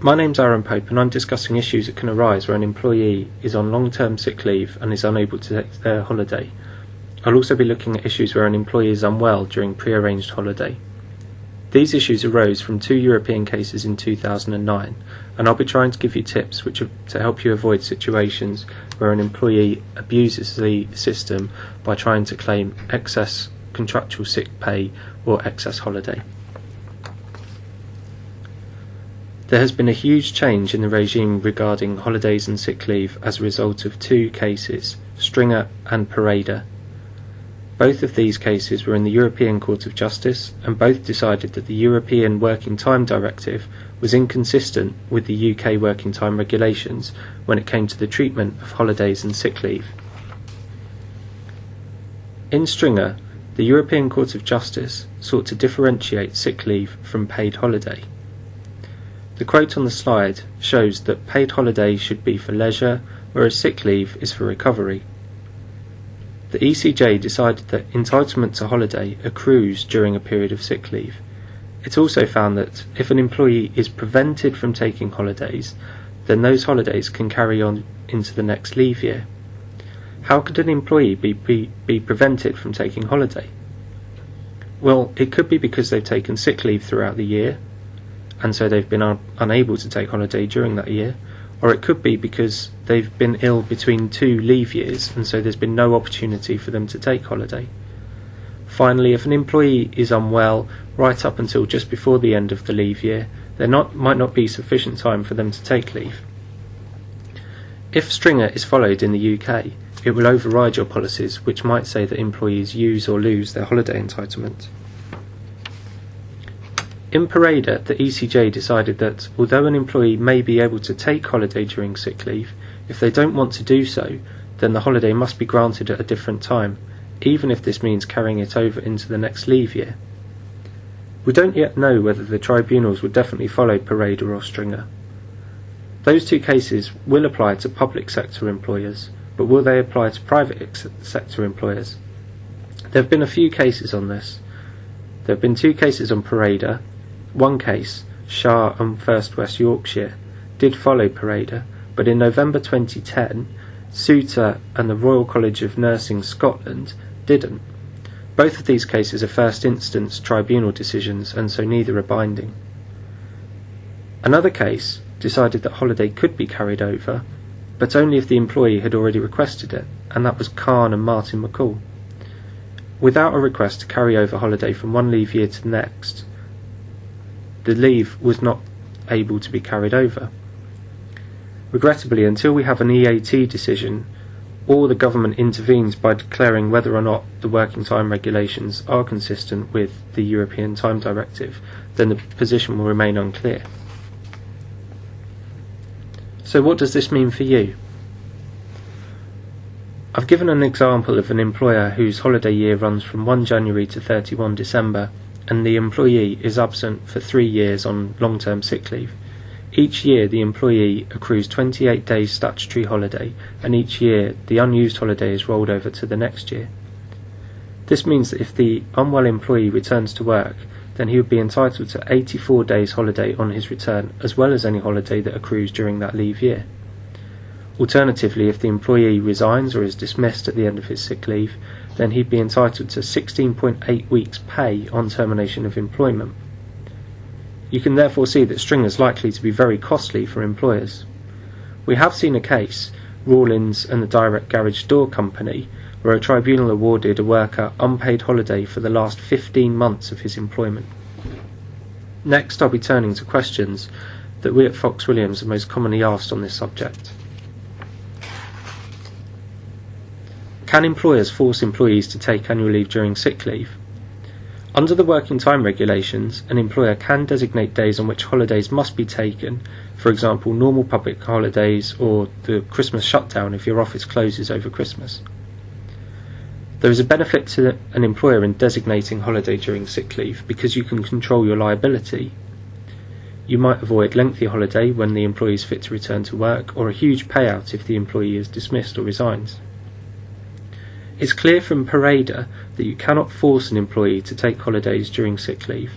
My name's Aron Pope and I'm discussing issues that can arise where an employee is on long-term sick leave and is unable to take their holiday. I'll also be looking at issues where an employee is unwell during pre-arranged holiday. These issues arose from 2 European cases in 2009, and I'll be trying to give you tips which are to help you avoid situations where an employee abuses the system by trying to claim excess contractual sick pay or excess holiday. There has been a huge change in the regime regarding holidays and sick leave as a result of 2 cases, Stringer and Parader. Both of these cases were in the European Court of Justice, and both decided that the European Working Time Directive was inconsistent with the UK Working Time regulations when it came to the treatment of holidays and sick leave. In Stringer, the European Court of Justice sought to differentiate sick leave from paid holiday. The quote on the slide shows that paid holiday should be for leisure, whereas sick leave is for recovery. The ECJ decided that entitlement to holiday accrues during a period of sick leave. It also found that if an employee is prevented from taking holidays, then those holidays can carry on into the next leave year. How could an employee be prevented from taking holiday? Well, it could be because they've taken sick leave throughout the year, and so they've been unable to take holiday during that year, or it could be because they've been ill between 2 leave years and so there's been no opportunity for them to take holiday. Finally, if an employee is unwell right up until just before the end of the leave year, there might not be sufficient time for them to take leave. If Stringer is followed in the UK, it will override your policies, which might say that employees use or lose their holiday entitlement. In Parader, the ECJ decided that although an employee may be able to take holiday during sick leave, if they don't want to do so, then the holiday must be granted at a different time, even if this means carrying it over into the next leave year. We don't yet know whether the tribunals will definitely follow Parader or Stringer. Those 2 cases will apply to public sector employers, but will they apply to private sector employers? There have been a few cases on this. There have been 2 cases on Parader. One case, Shah and First West Yorkshire, did follow Parader, but in November 2010, Souter and the Royal College of Nursing Scotland didn't. Both of these cases are first instance tribunal decisions, and so neither are binding. Another case decided that holiday could be carried over, but only if the employee had already requested it, and that was Khan and Martin McCall. Without a request to carry over holiday from one leave year to the next, the leave was not able to be carried over. Regrettably, until we have an EAT decision, or the government intervenes by declaring whether or not the working time regulations are consistent with the European Time Directive, then the position will remain unclear. So what does this mean for you? I've given an example of an employer whose holiday year runs from 1 January to 31 December, and the employee is absent for 3 years on long-term sick leave. Each year the employee accrues 28 days statutory holiday, and each year the unused holiday is rolled over to the next year. This means that if the unwell employee returns to work, then he would be entitled to 84 days holiday on his return, as well as any holiday that accrues during that leave year. Alternatively, if the employee resigns or is dismissed at the end of his sick leave, then he'd be entitled to 16.8 weeks pay on termination of employment. You can therefore see that Stringer is likely to be very costly for employers. We have seen a case, Rawlins and the Direct Garage Door Company, where a tribunal awarded a worker unpaid holiday for the last 15 months of his employment. Next, I'll be turning to questions that we at Fox Williams are most commonly asked on this subject. Can employers force employees to take annual leave during sick leave? Under the working time regulations, an employer can designate days on which holidays must be taken, for example normal public holidays or the Christmas shutdown if your office closes over Christmas. There is a benefit to an employer in designating holiday during sick leave because you can control your liability. You might avoid lengthy holiday when the employee is fit to return to work, or a huge payout if the employee is dismissed or resigns. It's clear from Parader that you cannot force an employee to take holidays during sick leave.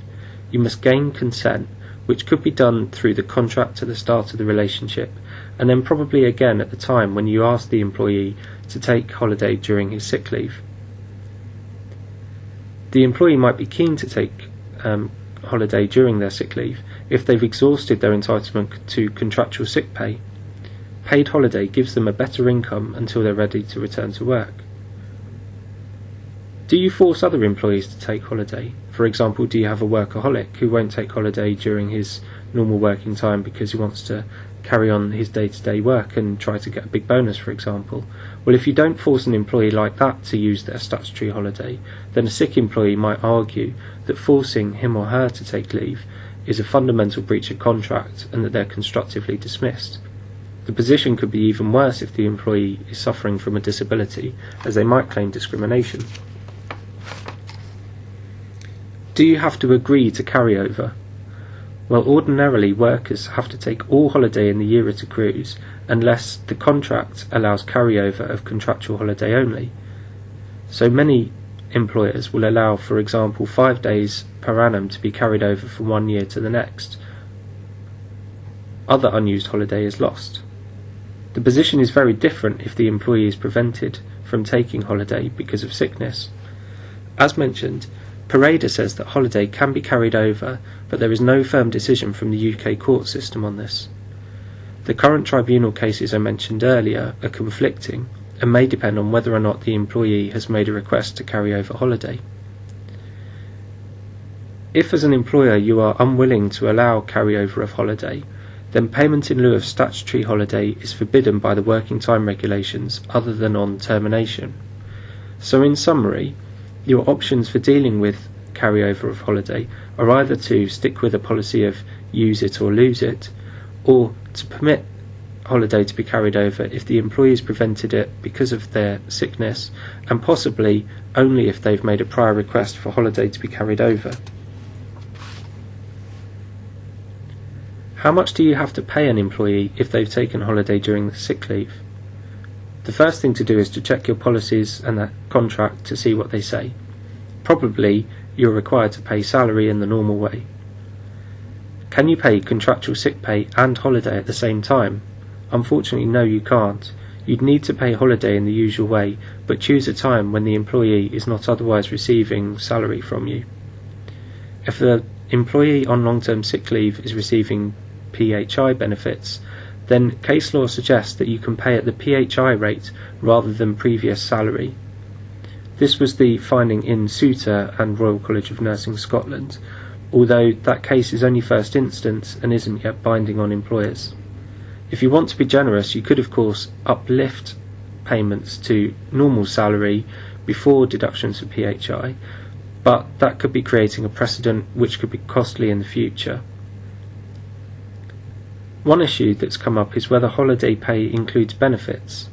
You must gain consent, which could be done through the contract at the start of the relationship, and then probably again at the time when you ask the employee to take holiday during his sick leave. The employee might be keen to take holiday during their sick leave if they've exhausted their entitlement to contractual sick pay. Paid holiday gives them a better income until they're ready to return to work. Do you force other employees to take holiday? For example, do you have a workaholic who won't take holiday during his normal working time because he wants to carry on his day-to-day work and try to get a big bonus, for example? Well, if you don't force an employee like that to use their statutory holiday, then a sick employee might argue that forcing him or her to take leave is a fundamental breach of contract and that they're constructively dismissed. The position could be even worse if the employee is suffering from a disability, as they might claim discrimination. Do you have to agree to carryover? Well, ordinarily workers have to take all holiday in the year it accrues, unless the contract allows carryover of contractual holiday only. So many employers will allow, for example, 5 days per annum to be carried over from one year to the next. Other unused holiday is lost. The position is very different if the employee is prevented from taking holiday because of sickness. As mentioned, Pareda says that holiday can be carried over, but there is no firm decision from the UK court system on this. The current tribunal cases I mentioned earlier are conflicting and may depend on whether or not the employee has made a request to carry over holiday. If as an employer you are unwilling to allow carryover of holiday, then payment in lieu of statutory holiday is forbidden by the working time regulations other than on termination. So in summary, your options for dealing with carryover of holiday are either to stick with a policy of use it or lose it, or to permit holiday to be carried over if the employee has prevented it because of their sickness, and possibly only if they've made a prior request for holiday to be carried over. How much do you have to pay an employee if they've taken holiday during the sick leave? The first thing to do is to check your policies and that contract to see what they say. Probably you're required to pay salary in the normal way. Can you pay contractual sick pay and holiday at the same time? Unfortunately, no, you can't. You'd need to pay holiday in the usual way, but choose a time when the employee is not otherwise receiving salary from you. If the employee on long-term sick leave is receiving PHI benefits, then case law suggests that you can pay at the PHI rate rather than previous salary. This was the finding in Souter and Royal College of Nursing Scotland, although that case is only first instance and isn't yet binding on employers. If you want to be generous, you could of course uplift payments to normal salary before deductions for PHI, but that could be creating a precedent which could be costly in the future. One issue that's come up is whether holiday pay includes benefits.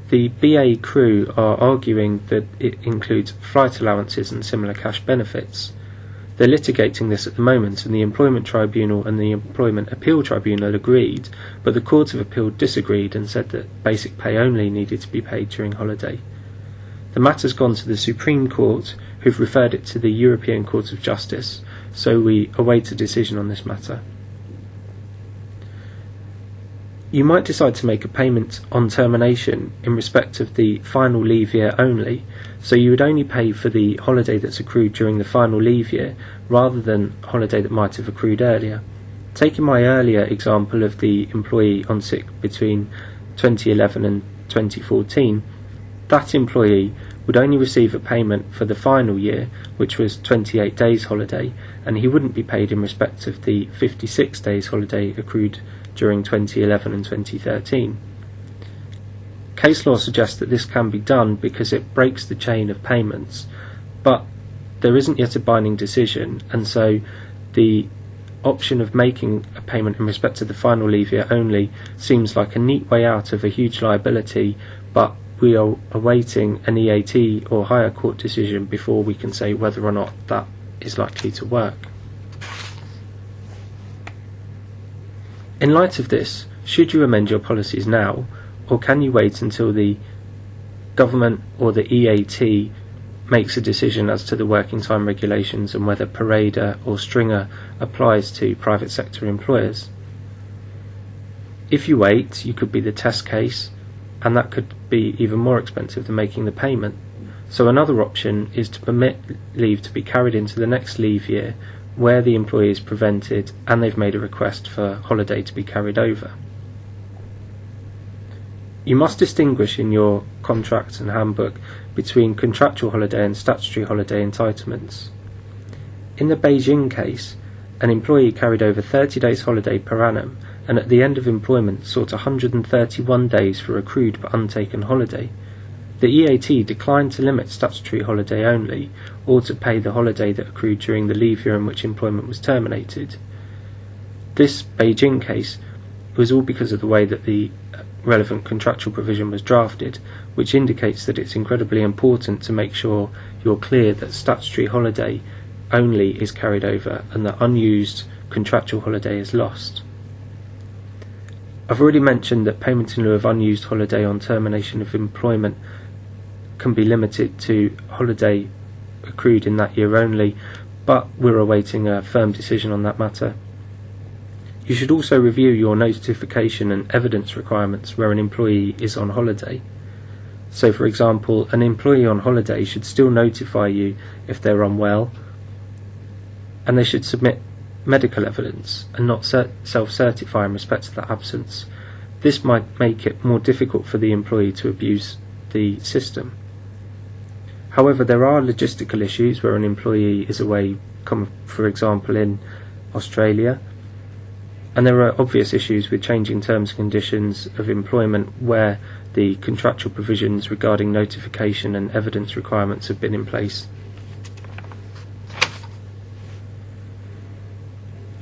The BA crew are arguing that it includes flight allowances and similar cash benefits. They're litigating this at the moment, and the Employment Tribunal and the Employment Appeal Tribunal agreed, but the Court of Appeal disagreed and said that basic pay only needed to be paid during holiday. The matter's gone to the Supreme Court, who've referred it to the European Court of Justice, so we await a decision on this matter. You might decide to make a payment on termination in respect of the final leave year only, so you would only pay for the holiday that's accrued during the final leave year rather than holiday that might have accrued earlier. Taking my earlier example of the employee on sick between 2011 and 2014, that employee would only receive a payment for the final year, which was 28 days holiday, and he wouldn't be paid in respect of the 56 days holiday accrued during 2011 and 2013. Case law suggests that this can be done because it breaks the chain of payments, but there isn't yet a binding decision, and so the option of making a payment in respect to the final leave year only seems like a neat way out of a huge liability, but we are awaiting an EAT or higher court decision before we can say whether or not that is likely to work. In light of this, should you amend your policies now, or can you wait until the government or the EAT makes a decision as to the working time regulations and whether parader or stringer applies to private sector employers. If you wait, you could be the test case, and that could be even more expensive than making the payment. So another option is to permit leave to be carried into the next leave year where the employee is prevented and they've made a request for holiday to be carried over. You must distinguish in your contract and handbook between contractual holiday and statutory holiday entitlements. In the Beijing case, an employee carried over 30 days holiday per annum and at the end of employment sought 131 days for accrued but untaken holiday. The EAT declined to limit statutory holiday only, or to pay the holiday that accrued during the leave year in which employment was terminated. This Beijing case was all because of the way that the relevant contractual provision was drafted, which indicates that it's incredibly important to make sure you're clear that statutory holiday only is carried over and that unused contractual holiday is lost. I've already mentioned that payment in lieu of unused holiday on termination of employment can be limited to holiday accrued in that year only, but we're awaiting a firm decision on that matter. You should also review your notification and evidence requirements where an employee is on holiday. So for example, an employee on holiday should still notify you if they're unwell, and they should submit medical evidence and not self-certify in respect to that absence. This might make it more difficult for the employee to abuse the system. However, there are logistical issues where an employee is away, for example in Australia, and there are obvious issues with changing terms and conditions of employment where the contractual provisions regarding notification and evidence requirements have been in place.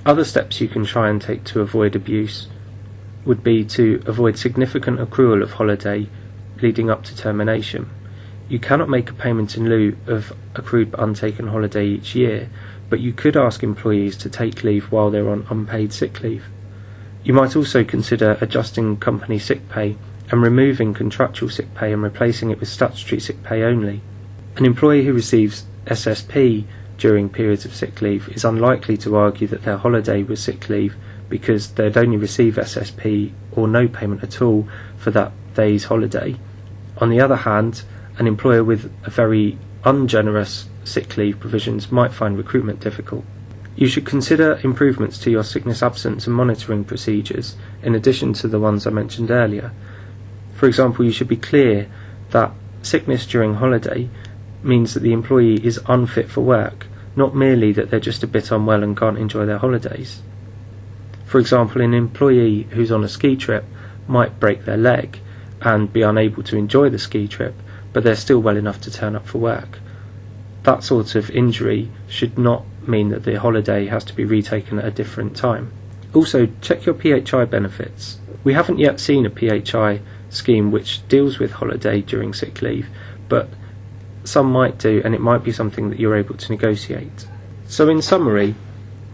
Other steps you can try and take to avoid abuse would be to avoid significant accrual of holiday leading up to termination. You cannot make a payment in lieu of accrued but untaken holiday each year, but you could ask employees to take leave while they're on unpaid sick leave. You might also consider adjusting company sick pay and removing contractual sick pay and replacing it with statutory sick pay only. An employee who receives SSP during periods of sick leave is unlikely to argue that their holiday was sick leave because they'd only receive SSP or no payment at all for that day's holiday. On the other hand, an employer with a very ungenerous sick leave provisions might find recruitment difficult. You should consider improvements to your sickness absence and monitoring procedures in addition to the ones I mentioned earlier. For example, you should be clear that sickness during holiday means that the employee is unfit for work, not merely that they're just a bit unwell and can't enjoy their holidays. For example, an employee who's on a ski trip might break their leg and be unable to enjoy the ski trip, but they're still well enough to turn up for work. That sort of injury should not mean that the holiday has to be retaken at a different time. Also, check your PHI benefits. We haven't yet seen a PHI scheme which deals with holiday during sick leave, but some might do, and it might be something that you're able to negotiate. So in summary,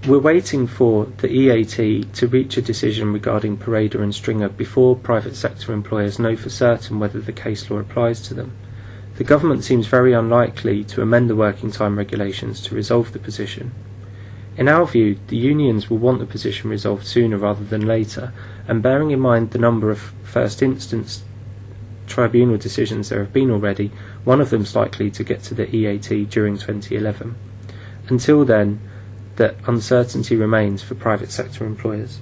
we're waiting for the EAT to reach a decision regarding parader and stringer before private sector employers know for certain whether the case law applies to them. The government seems very unlikely to amend the working time regulations to resolve the position. In our view, the unions will want the position resolved sooner rather than later, and bearing in mind the number of first instance tribunal decisions there have been already, one of them is likely to get to the EAT during 2011. Until then, that uncertainty remains for private sector employers.